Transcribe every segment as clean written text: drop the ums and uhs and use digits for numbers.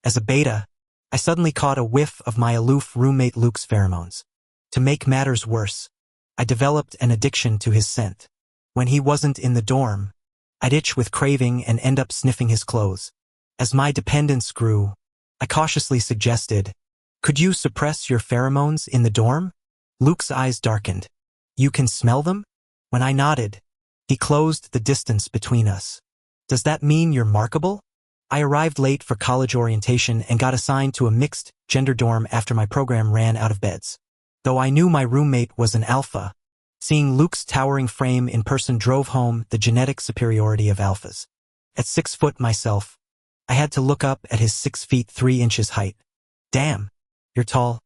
As a beta, I suddenly caught a whiff of my aloof roommate Luke's pheromones. To make matters worse, I developed an addiction to his scent. When he wasn't in the dorm, I'd itch with craving and end up sniffing his clothes. As my dependence grew, I cautiously suggested, "Could you suppress your pheromones in the dorm?" Luke's eyes darkened. "You can smell them?" When I nodded, he closed the distance between us. "Does that mean you're markable?" I arrived late for college orientation and got assigned to a mixed-gender dorm after my program ran out of beds. Though I knew my roommate was an alpha, seeing Luke's towering frame in person drove home the genetic superiority of alphas. At 6 foot myself, I had to look up at his 6 feet 3 inches height. "Damn, you're tall,"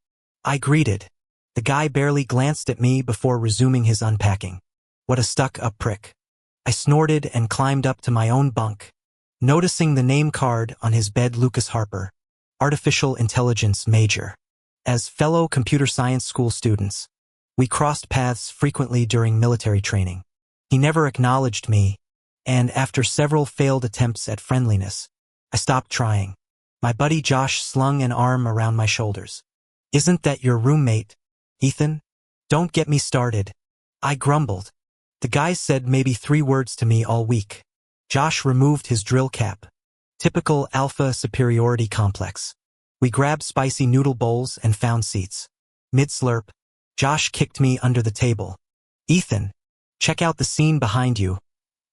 I greeted. The guy barely glanced at me before resuming his unpacking. What a stuck-up prick. I snorted and climbed up to my own bunk, noticing the name card on his bed, Lucas Harper, artificial intelligence major. As fellow computer science school students, we crossed paths frequently during military training. He never acknowledged me, and after several failed attempts at friendliness, I stopped trying. My buddy Josh slung an arm around my shoulders. "Isn't that your roommate, Ethan?" "Don't get me started," I grumbled. "The guy said maybe 3 words to me all week." Josh removed his drill cap. Typical alpha superiority complex. We grabbed spicy noodle bowls and found seats. Mid-slurp, Josh kicked me under the table. "Ethan, check out the scene behind you.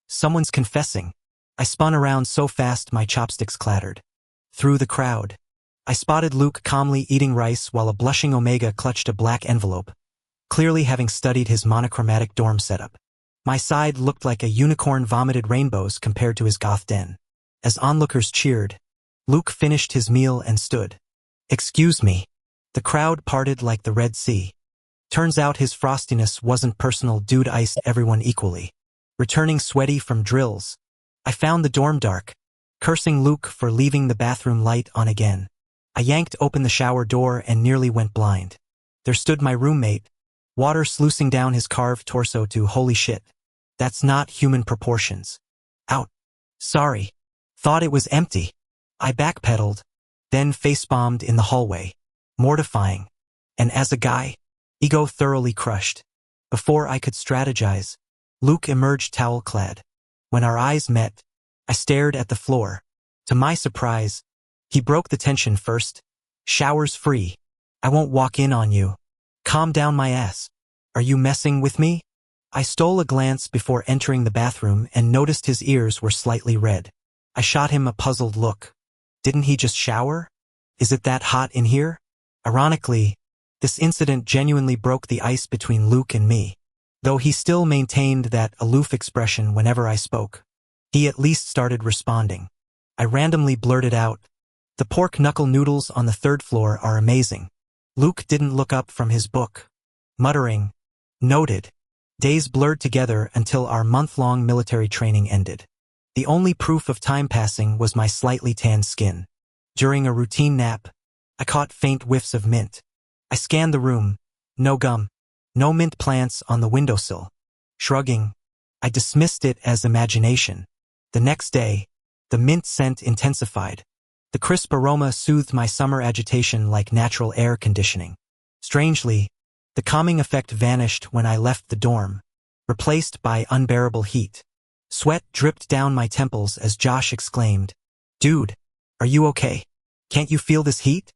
Someone's confessing." I spun around so fast my chopsticks clattered. Through the crowd, I spotted Luke calmly eating rice while a blushing Omega clutched a black envelope, clearly having studied his monochromatic dorm setup. My side looked like a unicorn vomited rainbows compared to his goth den. As onlookers cheered, Luke finished his meal and stood. "Excuse me." The crowd parted like the Red Sea. Turns out his frostiness wasn't personal, dude iced everyone equally. Returning sweaty from drills, I found the dorm dark, cursing Luke for leaving the bathroom light on again. I yanked open the shower door and nearly went blind. There stood my roommate, water sluicing down his carved torso to "Holy shit. That's not human proportions." "Out. Sorry. Thought it was empty." I backpedaled, then face-bombed in the hallway. Mortifying. And as a guy, ego thoroughly crushed. Before I could strategize, Luke emerged towel-clad. When our eyes met, I stared at the floor. To my surprise, he broke the tension first. "Shower's free. I won't walk in on you." "Calm down my ass. Are you messing with me?" I stole a glance before entering the bathroom and noticed his ears were slightly red. I shot him a puzzled look. Didn't he just shower? Is it that hot in here? Ironically, this incident genuinely broke the ice between Luke and me. Though he still maintained that aloof expression whenever I spoke, he at least started responding. I randomly blurted out, "The pork knuckle noodles on the 3rd floor are amazing." Luke didn't look up from his book. Muttering, "Noted." Days blurred together until our month-long military training ended. The only proof of time passing was my slightly tanned skin. During a routine nap, I caught faint whiffs of mint. I scanned the room. No gum. No mint plants on the windowsill. Shrugging, I dismissed it as imagination. The next day, the mint scent intensified. The crisp aroma soothed my summer agitation like natural air conditioning. Strangely, the calming effect vanished when I left the dorm, replaced by unbearable heat. Sweat dripped down my temples as Josh exclaimed, "Dude, are you okay? Can't you feel this heat?"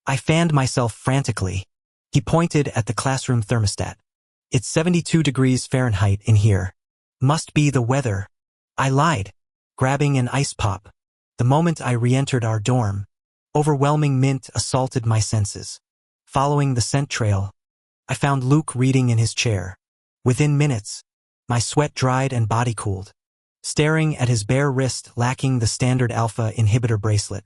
I fanned myself frantically. He pointed at the classroom thermostat. "It's 72 degrees Fahrenheit in here. Must be the weather." I lied, grabbing an ice pop. The moment I re-entered our dorm, overwhelming mint assaulted my senses. Following the scent trail, I found Luke reading in his chair. Within minutes, my sweat dried and body cooled. Staring at his bare wrist lacking the standard alpha inhibitor bracelet,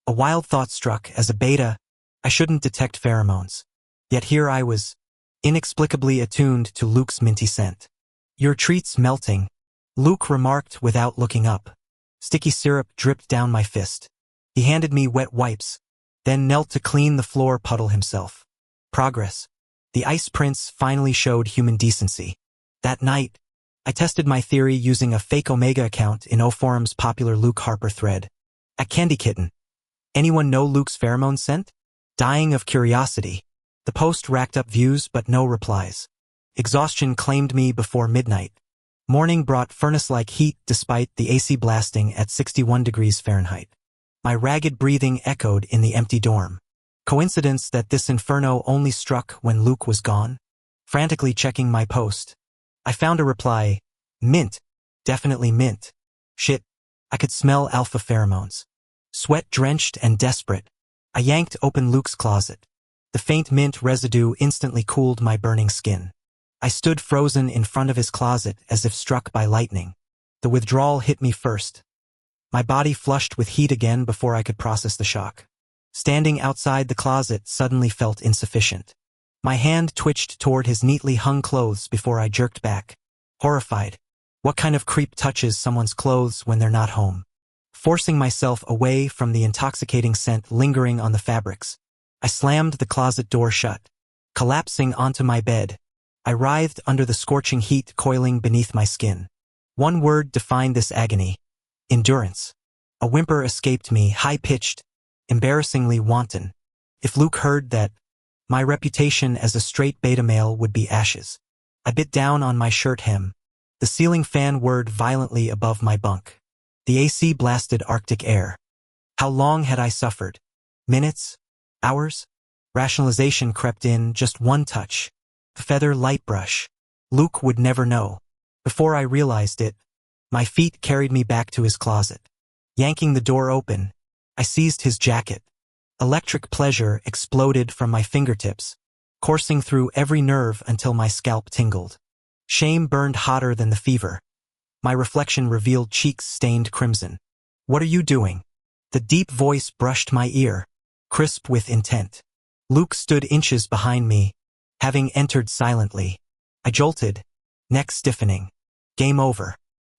a wild thought struck. As a beta, I shouldn't detect pheromones. Yet here I was, inexplicably attuned to Luke's minty scent. "Your treat's melting," Luke remarked without looking up. Sticky syrup dripped down my fist. He handed me wet wipes, then knelt to clean the floor puddle himself. Progress. The ice prince finally showed human decency. That night, I tested my theory using a fake Omega account in O Forum's popular Luke Harper thread. At Candy Kitten, Anyone know Luke's pheromone scent? Dying of curiosity. The post racked up views but no replies. Exhaustion claimed me before midnight. Morning brought furnace-like heat despite the AC blasting at 61 degrees Fahrenheit. My ragged breathing echoed in the empty dorm. Coincidence that this inferno only struck when Luke was gone? Frantically checking my post, I found a reply. Mint. Definitely mint. Shit. I could smell alpha pheromones. Sweat-drenched and desperate, I yanked open Luke's closet. The faint mint residue instantly cooled my burning skin. I stood frozen in front of his closet as if struck by lightning. The withdrawal hit me first. My body flushed with heat again before I could process the shock. Standing outside the closet suddenly felt insufficient. My hand twitched toward his neatly hung clothes before I jerked back. Horrified. What kind of creep touches someone's clothes when they're not home? Forcing myself away from the intoxicating scent lingering on the fabrics, I slammed the closet door shut. Collapsing onto my bed, I writhed under the scorching heat coiling beneath my skin. One word defined this agony. Endurance. A whimper escaped me, high-pitched, embarrassingly wanton. If Luke heard that, my reputation as a straight beta male would be ashes. I bit down on my shirt hem. The ceiling fan whirred violently above my bunk. The AC blasted Arctic air. How long had I suffered? Minutes? Hours? Rationalization crept in, just one touch. A feather light brush. Luke would never know. Before I realized it, my feet carried me back to his closet. Yanking the door open, I seized his jacket. Electric pleasure exploded from my fingertips, coursing through every nerve until my scalp tingled. Shame burned hotter than the fever. My reflection revealed cheeks stained crimson. What are you doing? The deep voice brushed my ear, crisp with intent. Luke stood inches behind me, having entered silently. I jolted, neck stiffening. Game over.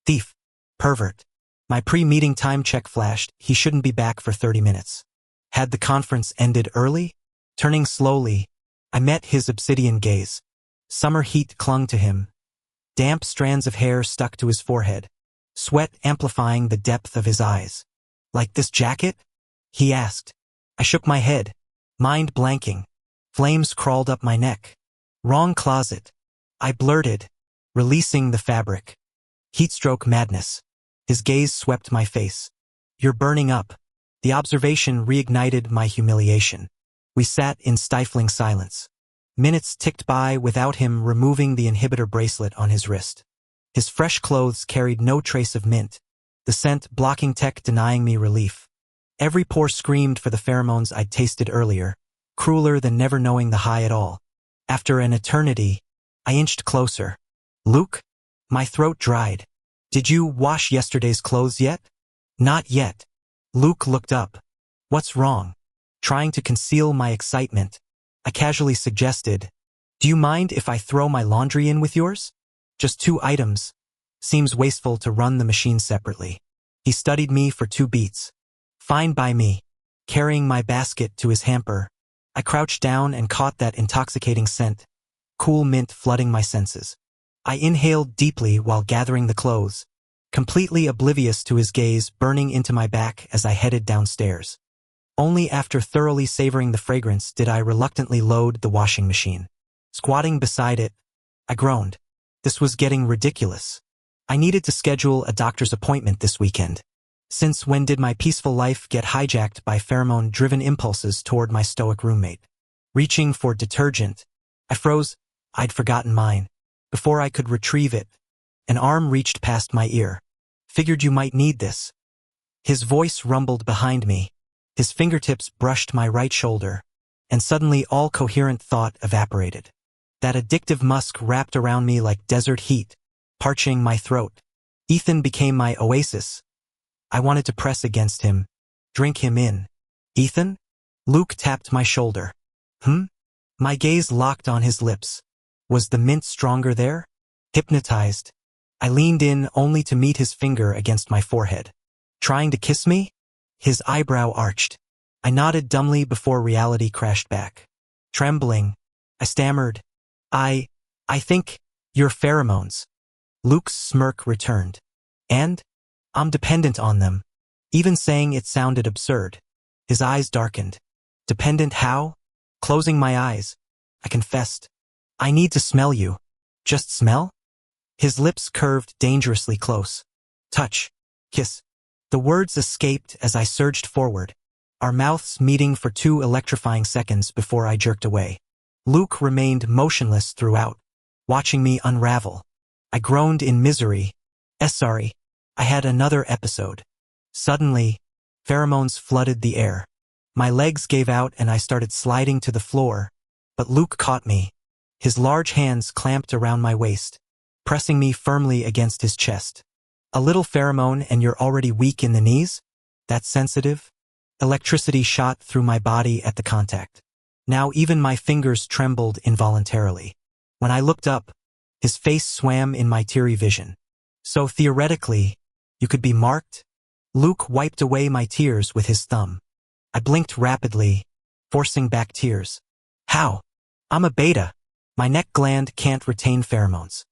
Thief. Pervert. My pre-meeting time check flashed. He shouldn't be back for 30 minutes. Had the conference ended early? Turning slowly, I met his obsidian gaze. Summer heat clung to him. Damp strands of hair stuck to his forehead, sweat amplifying the depth of his eyes. Like this jacket? He asked. I shook my head, mind blanking. Flames crawled up my neck. Wrong closet. I blurted, releasing the fabric. Heatstroke madness. His gaze swept my face. You're burning up. The observation reignited my humiliation. We sat in stifling silence. Minutes ticked by without him removing the inhibitor bracelet on his wrist. His fresh clothes carried no trace of mint, the scent blocking tech denying me relief. Every pore screamed for the pheromones I'd tasted earlier, crueler than never knowing the high at all. After an eternity, I inched closer. Luke? My throat dried. Did you wash yesterday's clothes yet? Not yet. Luke looked up. What's wrong? Trying to conceal my excitement, I casually suggested, do you mind if I throw my laundry in with yours? Just 2 items. Seems wasteful to run the machine separately. He studied me for 2 beats. Fine by me. Carrying my basket to his hamper, I crouched down and caught that intoxicating scent, cool mint flooding my senses. I inhaled deeply while gathering the clothes, completely oblivious to his gaze burning into my back as I headed downstairs. Only after thoroughly savoring the fragrance did I reluctantly load the washing machine. Squatting beside it, I groaned. This was getting ridiculous. I needed to schedule a doctor's appointment this weekend. Since when did my peaceful life get hijacked by pheromone-driven impulses toward my stoic roommate? Reaching for detergent, I froze. I'd forgotten mine. Before I could retrieve it, an arm reached past my ear. Figured you might need this. His voice rumbled behind me. His fingertips brushed my right shoulder, and suddenly all coherent thought evaporated. That addictive musk wrapped around me like desert heat, parching my throat. Ethan became my oasis. I wanted to press against him, drink him in. Ethan? Luke tapped my shoulder. My gaze locked on his lips. Was the mint stronger there? Hypnotized, I leaned in only to meet his finger against my forehead. Trying to kiss me? His eyebrow arched. I nodded dumbly before reality crashed back. Trembling, I stammered, I think, your pheromones. Luke's smirk returned. And? I'm dependent on them. Even saying it sounded absurd. His eyes darkened. Dependent how? Closing my eyes, I confessed. I need to smell you. Just smell? His lips curved dangerously close. Touch. Kiss. The words escaped as I surged forward, our mouths meeting for 2 electrifying seconds before I jerked away. Luke remained motionless throughout, watching me unravel. I groaned in misery. Sorry. I had another episode. Suddenly, pheromones flooded the air. My legs gave out and I started sliding to the floor, but Luke caught me. His large hands clamped around my waist, pressing me firmly against his chest. A little pheromone and you're already weak in the knees? That's sensitive? Electricity shot through my body at the contact. Now even my fingers trembled involuntarily. When I looked up, his face swam in my teary vision. So theoretically, you could be marked? Luke wiped away my tears with his thumb. I blinked rapidly, forcing back tears. How? I'm a beta. My neck gland can't retain pheromones.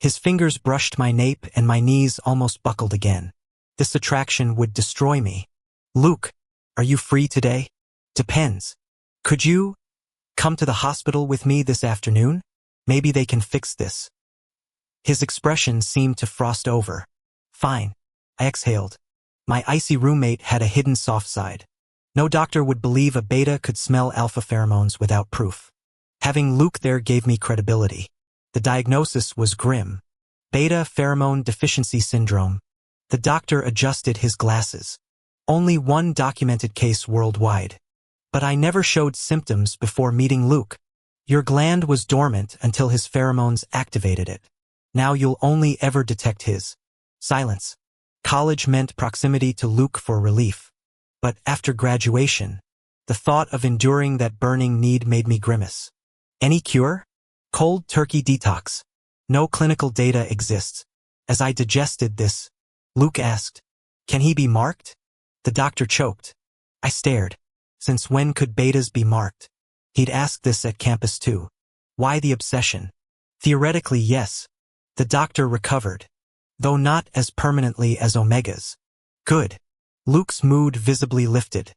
His fingers brushed my nape and my knees almost buckled again. This attraction would destroy me. Luke, are you free today? Depends. Could you come to the hospital with me this afternoon? Maybe they can fix this. His expression seemed to frost over. Fine. I exhaled. My icy roommate had a hidden soft side. No doctor would believe a beta could smell alpha pheromones without proof. Having Luke there gave me credibility. The diagnosis was grim. Beta pheromone deficiency syndrome. The doctor adjusted his glasses. Only one documented case worldwide. But I never showed symptoms before meeting Luke. Your gland was dormant until his pheromones activated it. Now you'll only ever detect his. Silence. College meant proximity to Luke for relief. But after graduation, the thought of enduring that burning need made me grimace. Any cure? Cold turkey detox. No clinical data exists. As I digested this, Luke asked, "Can he be marked?" The doctor choked. I stared. Since when could betas be marked? He'd asked this at campus too. Why the obsession? Theoretically, yes. The doctor recovered, though not as permanently as omegas. Good. Luke's mood visibly lifted.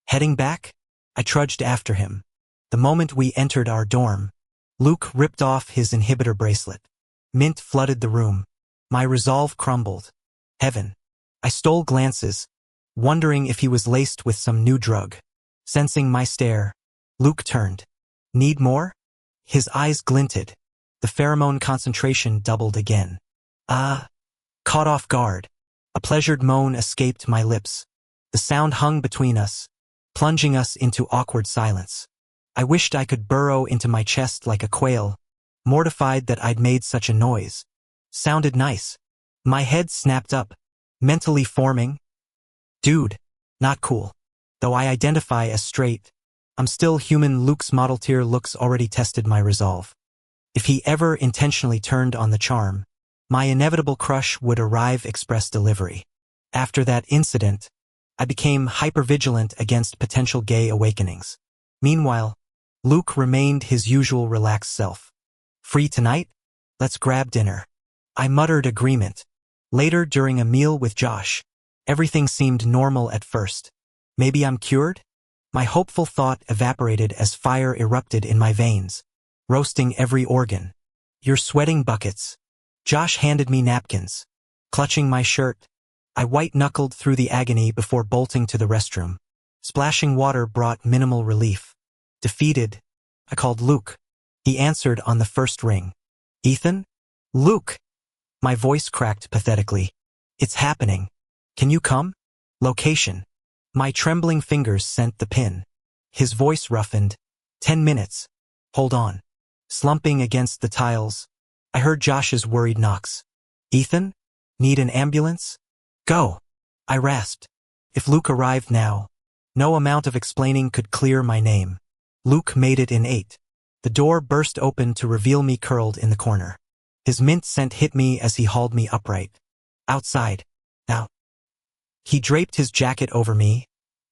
Heading back, I trudged after him. The moment we entered our dorm, Luke ripped off his inhibitor bracelet. Mint flooded the room. My resolve crumbled. Heaven. I stole glances, wondering if he was laced with some new drug. Sensing my stare, Luke turned. Need more? His eyes glinted. The pheromone concentration doubled again. Caught off guard. A pleasured moan escaped my lips. The sound hung between us, plunging us into awkward silence. I wished I could burrow into my chest like a quail, mortified that I'd made such a noise. Sounded nice. My head snapped up, mentally forming. Dude, not cool. Though I identify as straight, I'm still human. Luke's model tier looks already tested my resolve. If he ever intentionally turned on the charm, my inevitable crush would arrive express delivery. After that incident, I became hypervigilant against potential gay awakenings. Meanwhile, Luke remained his usual relaxed self. Free tonight? Let's grab dinner. I muttered agreement. Later, during a meal with Josh, everything seemed normal at first. Maybe I'm cured? My hopeful thought evaporated as fire erupted in my veins, roasting every organ. You're sweating buckets. Josh handed me napkins. Clutching my shirt, I white-knuckled through the agony before bolting to the restroom. Splashing water brought minimal relief. Defeated, I called Luke. He answered on the first ring. Ethan? Luke! My voice cracked pathetically. It's happening. Can you come? Location. My trembling fingers sent the pin. His voice roughened. 10 minutes. Hold on. Slumping against the tiles, I heard Josh's worried knocks. Ethan? Need an ambulance? Go. I rasped. If Luke arrived now, no amount of explaining could clear my name. Luke made it in 8. The door burst open to reveal me curled in the corner. His mint scent hit me as he hauled me upright. Outside. Now. He draped his jacket over me,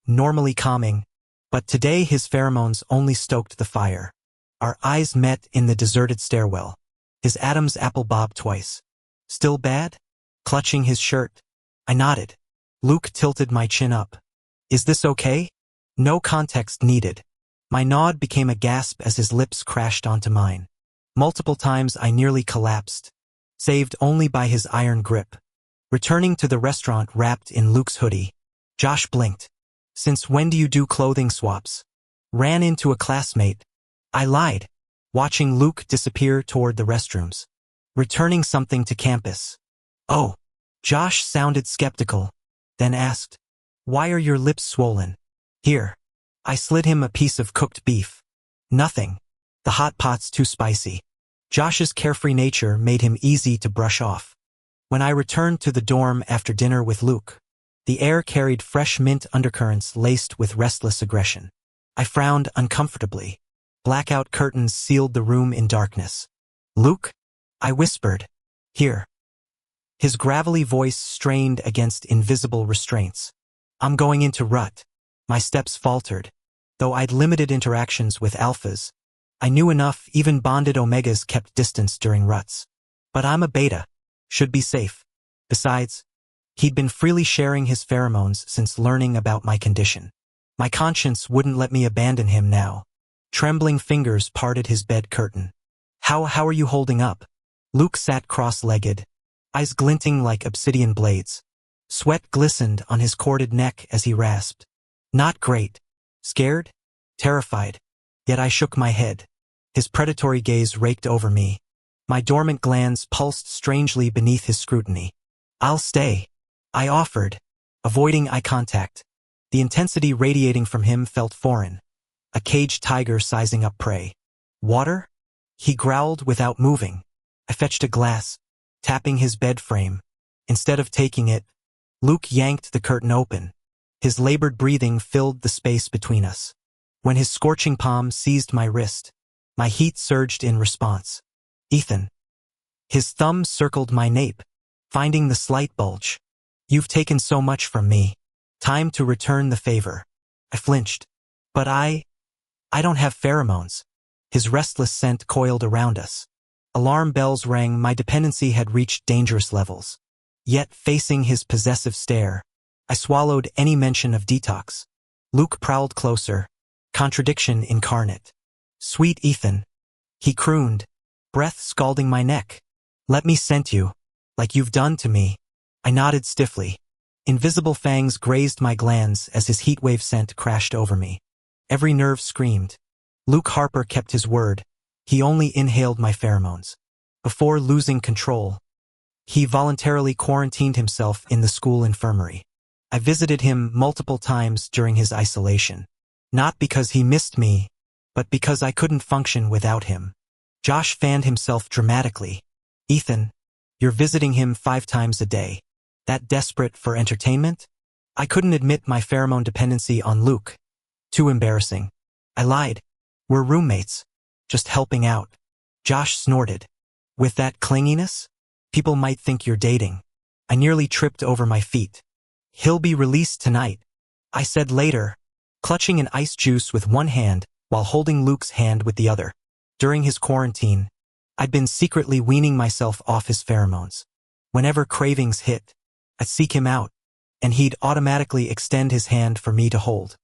normally calming, but today his pheromones only stoked the fire. Our eyes met in the deserted stairwell. His Adam's apple bobbed twice. Still bad? Clutching his shirt, I nodded. Luke tilted my chin up. Is this okay? No context needed. My nod became a gasp as his lips crashed onto mine. Multiple times I nearly collapsed, saved only by his iron grip. Returning to the restaurant wrapped in Luke's hoodie, Josh blinked. "Since when do you do clothing swaps?" "Ran into a classmate." I lied, watching Luke disappear toward the restrooms. "Returning something to campus." "Oh." Josh sounded skeptical, then asked, "Why are your lips swollen?" "Here." I slid him a piece of cooked beef. "Nothing. The hot pot's too spicy." Josh's carefree nature made him easy to brush off. When I returned to the dorm after dinner with Luke, the air carried fresh mint undercurrents laced with restless aggression. I frowned uncomfortably. Blackout curtains sealed the room in darkness. "Luke?" I whispered. "Here." His gravelly voice strained against invisible restraints. "I'm going into rut." My steps faltered. Though I'd limited interactions with alphas, I knew enough even bonded omegas kept distance during ruts. But I'm a beta. Should be safe. Besides, he'd been freely sharing his pheromones since learning about my condition. My conscience wouldn't let me abandon him now. Trembling fingers parted his bed curtain. How are you holding up?" Luke sat cross-legged, eyes glinting like obsidian blades. Sweat glistened on his corded neck as he rasped. "Not great." "Scared?" "Terrified." Yet I shook my head. His predatory gaze raked over me. My dormant glands pulsed strangely beneath his scrutiny. "I'll stay," I offered, avoiding eye contact. The intensity radiating from him felt foreign. A caged tiger sizing up prey. "Water?" He growled without moving. I fetched a glass, tapping his bed frame. Instead of taking it, Luke yanked the curtain open. His labored breathing filled the space between us. When his scorching palm seized my wrist, my heat surged in response. "Ethan." His thumb circled my nape, finding the slight bulge. "You've taken so much from me. Time to return the favor." I flinched. "But I don't have pheromones." His restless scent coiled around us. Alarm bells rang. My dependency had reached dangerous levels. Yet, facing his possessive stare, I swallowed any mention of detox. Luke prowled closer, contradiction incarnate. "Sweet Ethan." He crooned, breath scalding my neck. "Let me scent you, like you've done to me." I nodded stiffly. Invisible fangs grazed my glands as his heatwave scent crashed over me. Every nerve screamed. Luke Harper kept his word. He only inhaled my pheromones. Before losing control, he voluntarily quarantined himself in the school infirmary. I visited him multiple times during his isolation. Not because he missed me, but because I couldn't function without him. Josh fanned himself dramatically. "Ethan, you're visiting him 5 times a day. That desperate for entertainment?" I couldn't admit my pheromone dependency on Luke. Too embarrassing. I lied. "We're roommates. Just helping out." Josh snorted. "With that clinginess? People might think you're dating." I nearly tripped over my feet. "He'll be released tonight," I said later, clutching an ice juice with one hand while holding Luke's hand with the other. During his quarantine, I'd been secretly weaning myself off his pheromones. Whenever cravings hit, I'd seek him out, and he'd automatically extend his hand for me to hold.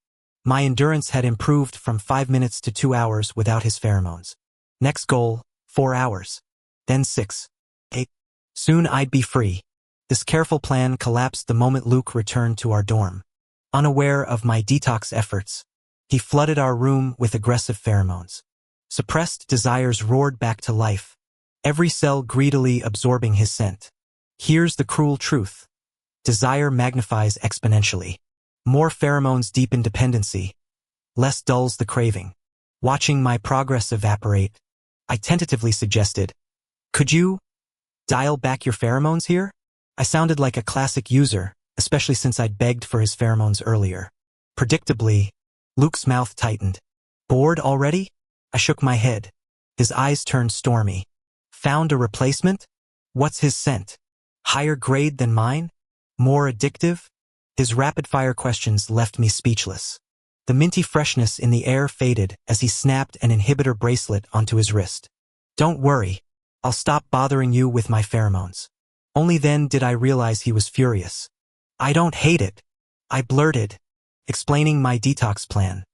My endurance had improved from 5 minutes to 2 hours without his pheromones. Next goal, 4 hours. Then 6. 8. Soon I'd be free. This careful plan collapsed the moment Luke returned to our dorm. Unaware of my detox efforts, he flooded our room with aggressive pheromones. Suppressed desires roared back to life, every cell greedily absorbing his scent. Here's the cruel truth. Desire magnifies exponentially. More pheromones deepen dependency. Less dulls the craving. Watching my progress evaporate, I tentatively suggested, "Could you dial back your pheromones here?" I sounded like a classic user, especially since I'd begged for his pheromones earlier. Predictably, Luke's mouth tightened. "Bored already?" I shook my head. His eyes turned stormy. "Found a replacement? What's his scent? Higher grade than mine? More addictive?" His rapid-fire questions left me speechless. The minty freshness in the air faded as he snapped an inhibitor bracelet onto his wrist. "Don't worry. I'll stop bothering you with my pheromones." Only then did I realize he was furious. "I don't hate it," I blurted. explaining my detox plan.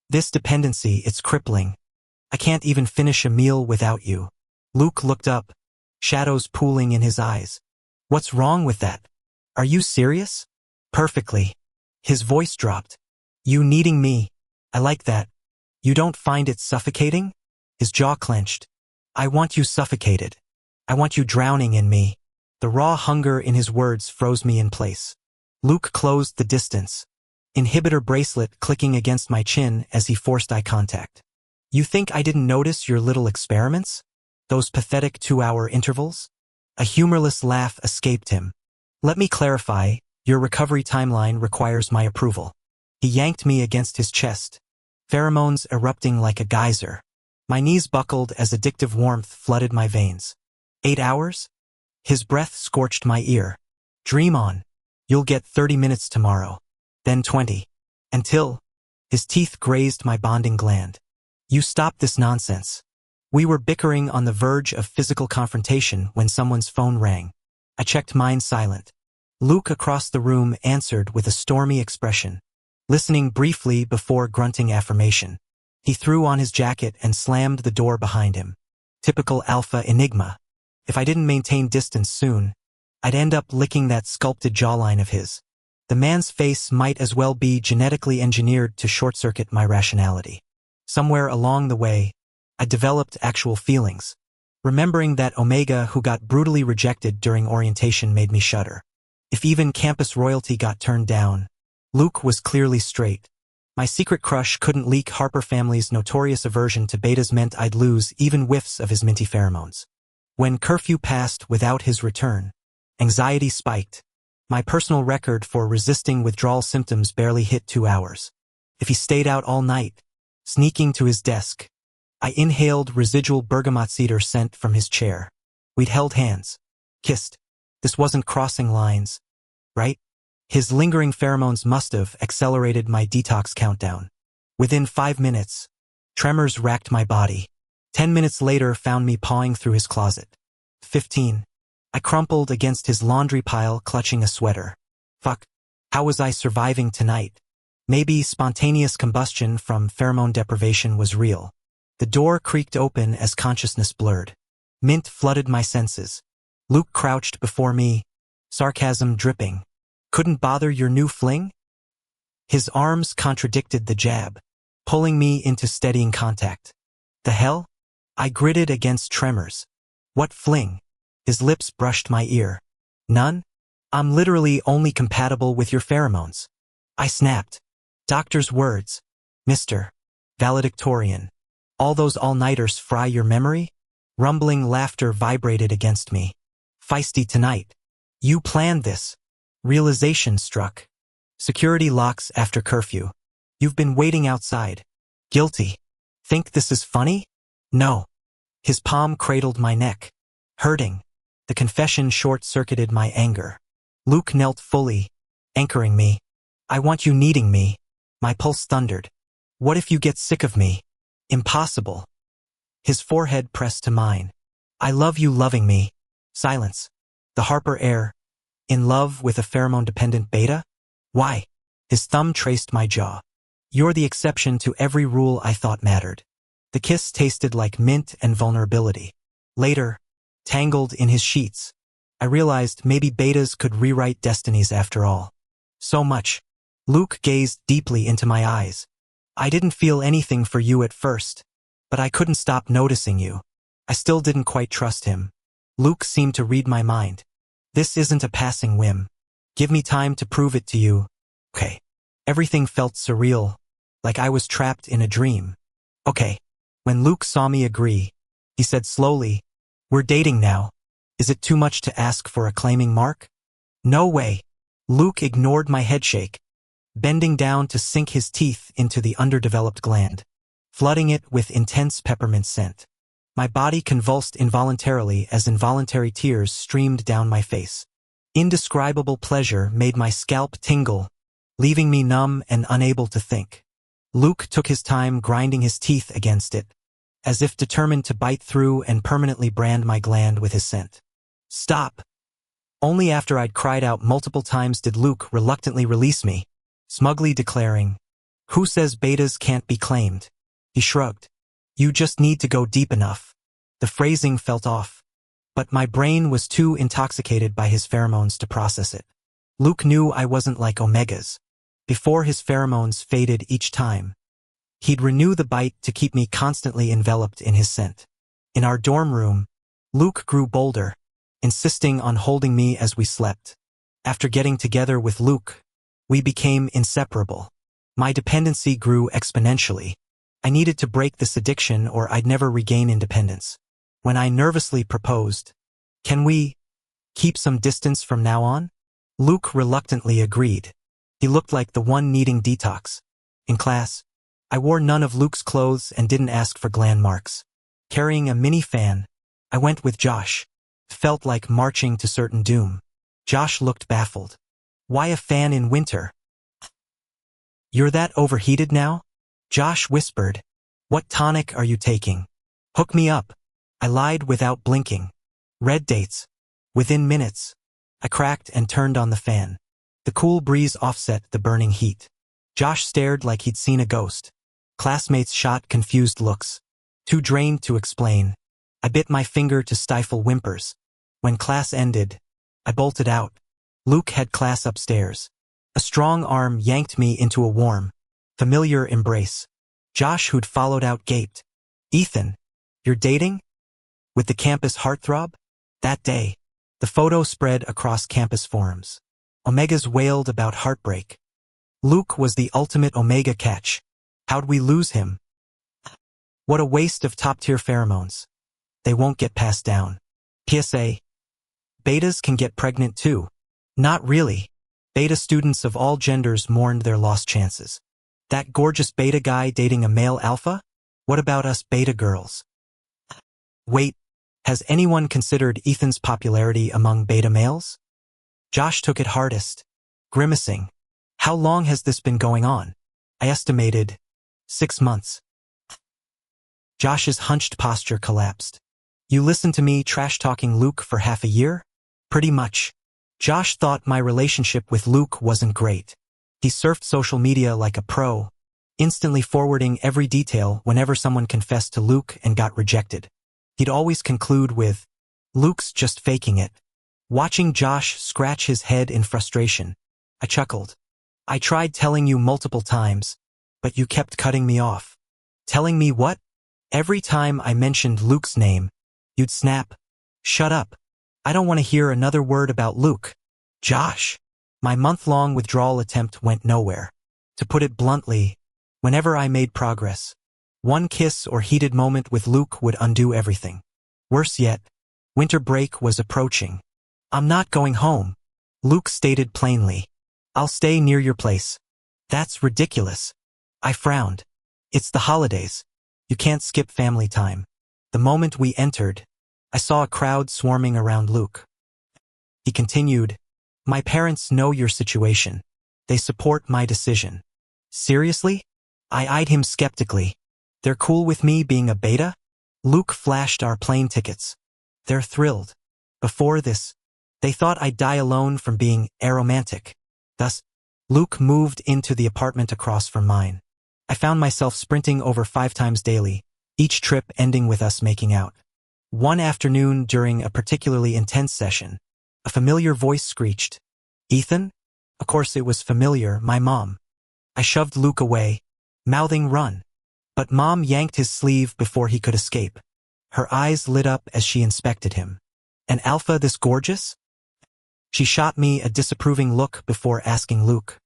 This dependency, it's crippling. I can't even finish a meal without you. Luke looked up, shadows pooling in his eyes. What's wrong with that? Are you serious? Perfectly. His voice dropped. You needing me. I like that. You don't find it suffocating? His jaw clenched. I want you suffocated. I want you drowning in me. The raw hunger in his words froze me in place. Luke closed the distance. Inhibitor bracelet clicking against my chin as he forced eye contact. You think I didn't notice your little experiments? Those pathetic 2-hour intervals? A humorless laugh escaped him. Let me clarify, your recovery timeline requires my approval. He yanked me against his chest, pheromones erupting like a geyser. My knees buckled as addictive warmth flooded my veins. 8 hours? His breath scorched my ear. Dream on. You'll get 30 minutes tomorrow. Then 20. Until his teeth grazed my bonding gland. You stop this nonsense. We were bickering on the verge of physical confrontation when someone's phone rang. I checked mine silent. Luke across the room answered with a stormy expression, listening briefly before grunting affirmation. He threw on his jacket and slammed the door behind him. Typical alpha enigma. If I didn't maintain distance soon, I'd end up licking that sculpted jawline of his. The man's face might as well be genetically engineered to short-circuit my rationality. Somewhere along the way, I developed actual feelings. Remembering that Omega who got brutally rejected during orientation made me shudder. If even campus royalty got turned down, Luke was clearly straight. My secret crush couldn't leak Harper family's notorious aversion to betas meant I'd lose even whiffs of his minty pheromones. When curfew passed without his return, anxiety spiked. My personal record for resisting withdrawal symptoms barely hit 2 hours. If he stayed out all night, sneaking to his desk, I inhaled residual bergamot cedar scent from his chair. We'd held hands, kissed. This wasn't crossing lines, right? His lingering pheromones must have accelerated my detox countdown. Within 5 minutes, tremors racked my body. 10 minutes later found me pawing through his closet. 15. I crumpled against his laundry pile clutching a sweater. Fuck. How was I surviving tonight? Maybe spontaneous combustion from pheromone deprivation was real. The door creaked open as consciousness blurred. Mint flooded my senses. Luke crouched before me, sarcasm dripping. Couldn't bother your new fling? His arms contradicted the jab, pulling me into steadying contact. The hell? I gritted against tremors. What fling? His lips brushed my ear. None? I'm literally only compatible with your pheromones. I snapped. Doctor's words. Mr. Valedictorian. All those all-nighters fry your memory? Rumbling laughter vibrated against me. Feisty tonight. You planned this. Realization struck. Security locks after curfew. You've been waiting outside. Guilty. Think this is funny? No. His palm cradled my neck. Hurting. The confession short-circuited my anger. Luke knelt fully, anchoring me. I want you needing me. My pulse thundered. What if you get sick of me? Impossible. His forehead pressed to mine. I love you loving me. Silence. The Harper air. In love with a pheromone-dependent beta? Why? His thumb traced my jaw. You're the exception to every rule I thought mattered. The kiss tasted like mint and vulnerability. Later, tangled in his sheets, I realized maybe betas could rewrite destinies after all. So much. Luke gazed deeply into my eyes. I didn't feel anything for you at first, but I couldn't stop noticing you. I still didn't quite trust him. Luke seemed to read my mind. This isn't a passing whim. Give me time to prove it to you. Okay. Everything felt surreal, like I was trapped in a dream. Okay. When Luke saw me agree, he said slowly, we're dating now. Is it too much to ask for a claiming mark? No way. Luke ignored my headshake, bending down to sink his teeth into the underdeveloped gland, flooding it with intense peppermint scent. My body convulsed involuntarily as involuntary tears streamed down my face. Indescribable pleasure made my scalp tingle, leaving me numb and unable to think. Luke took his time grinding his teeth against it, as if determined to bite through and permanently brand my gland with his scent. Stop! Only after I'd cried out multiple times did Luke reluctantly release me. smugly declaring, "Who says betas can't be claimed?" He shrugged. "You just need to go deep enough." The phrasing felt off, but my brain was too intoxicated by his pheromones to process it. Luke knew I wasn't like omegas. Before his pheromones faded each time, he'd renew the bite to keep me constantly enveloped in his scent. In our dorm room, Luke grew bolder, insisting on holding me as we slept. After getting together with Luke, we became inseparable. My dependency grew exponentially. I needed to break this addiction or I'd never regain independence. When I nervously proposed, "Can we keep some distance from now on?" Luke reluctantly agreed. He looked like the one needing detox. In class, I wore none of Luke's clothes and didn't ask for gland marks. Carrying a mini fan, I went with Josh. Felt like marching to certain doom. Josh looked baffled. "Why a fan in winter?" "You're that overheated now?" Josh whispered. "What tonic are you taking? Hook me up." I lied without blinking. "Red dates." Within minutes, I cracked and turned on the fan. The cool breeze offset the burning heat. Josh stared like he'd seen a ghost. Classmates shot confused looks. Too drained to explain, I bit my finger to stifle whimpers. When class ended, I bolted out. Luke had class upstairs. A strong arm yanked me into a warm, familiar embrace. Josh, who'd followed out, gaped. "Ethan, you're dating?" With the campus heartthrob? That day, the photo spread across campus forums. Omegas wailed about heartbreak. Luke was the ultimate Omega catch. How'd we lose him? What a waste of top-tier pheromones. They won't get passed down. PSA. Betas can get pregnant too. Not really. Beta students of all genders mourned their lost chances. That gorgeous beta guy dating a male alpha? What about us beta girls? Wait, has anyone considered Ethan's popularity among beta males? Josh took it hardest, grimacing. "How long has this been going on?" I estimated 6 months. Josh's hunched posture collapsed. "You listened to me trash-talking Luke for half a year?" "Pretty much." Josh thought my relationship with Luke wasn't great. He surfed social media like a pro, instantly forwarding every detail whenever someone confessed to Luke and got rejected. He'd always conclude with, "Luke's just faking it." Watching Josh scratch his head in frustration, I chuckled. "I tried telling you multiple times, but you kept cutting me off." "Telling me what?" "Every time I mentioned Luke's name, you'd snap, 'Shut up. I don't want to hear another word about Luke.'" Josh. My month-long withdrawal attempt went nowhere. To put it bluntly, whenever I made progress, one kiss or heated moment with Luke would undo everything. Worse yet, winter break was approaching. "I'm not going home," Luke stated plainly. "I'll stay near your place." "That's ridiculous." I frowned. "It's the holidays. You can't skip family time." The moment we entered, I saw a crowd swarming around Luke. He continued, "My parents know your situation. They support my decision." "Seriously?" I eyed him skeptically. "They're cool with me being a beta?" Luke flashed our plane tickets. "They're thrilled. Before this, they thought I'd die alone from being aromantic." Thus, Luke moved into the apartment across from mine. I found myself sprinting over 5 times daily, each trip ending with us making out. One afternoon during a particularly intense session, a familiar voice screeched, "Ethan?" Of course it was familiar, my mom. I shoved Luke away, mouthing "Run." But Mom yanked his sleeve before he could escape. Her eyes lit up as she inspected him. "An alpha this gorgeous?" She shot me a disapproving look before asking Luke,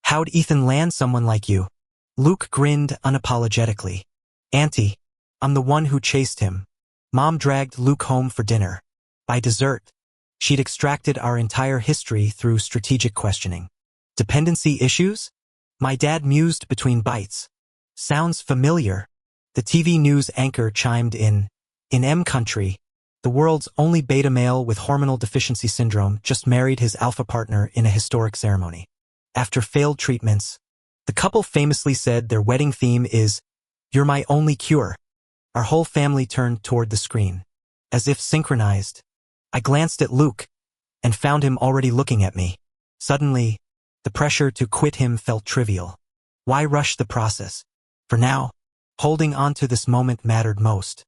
"How'd Ethan land someone like you?" Luke grinned unapologetically. "Auntie, I'm the one who chased him." Mom dragged Luke home for dinner. By dessert, she'd extracted our entire history through strategic questioning. "Dependency issues?" My dad mused between bites. "Sounds familiar." The TV news anchor chimed in. "In M country, the world's only beta male with hormonal deficiency syndrome just married his alpha partner in a historic ceremony. After failed treatments, the couple famously said their wedding theme is, 'You're my only cure.'" Our whole family turned toward the screen. As if synchronized, I glanced at Luke and found him already looking at me. Suddenly, The pressure to quit him felt trivial. Why rush the process? For now, holding on to this moment mattered most.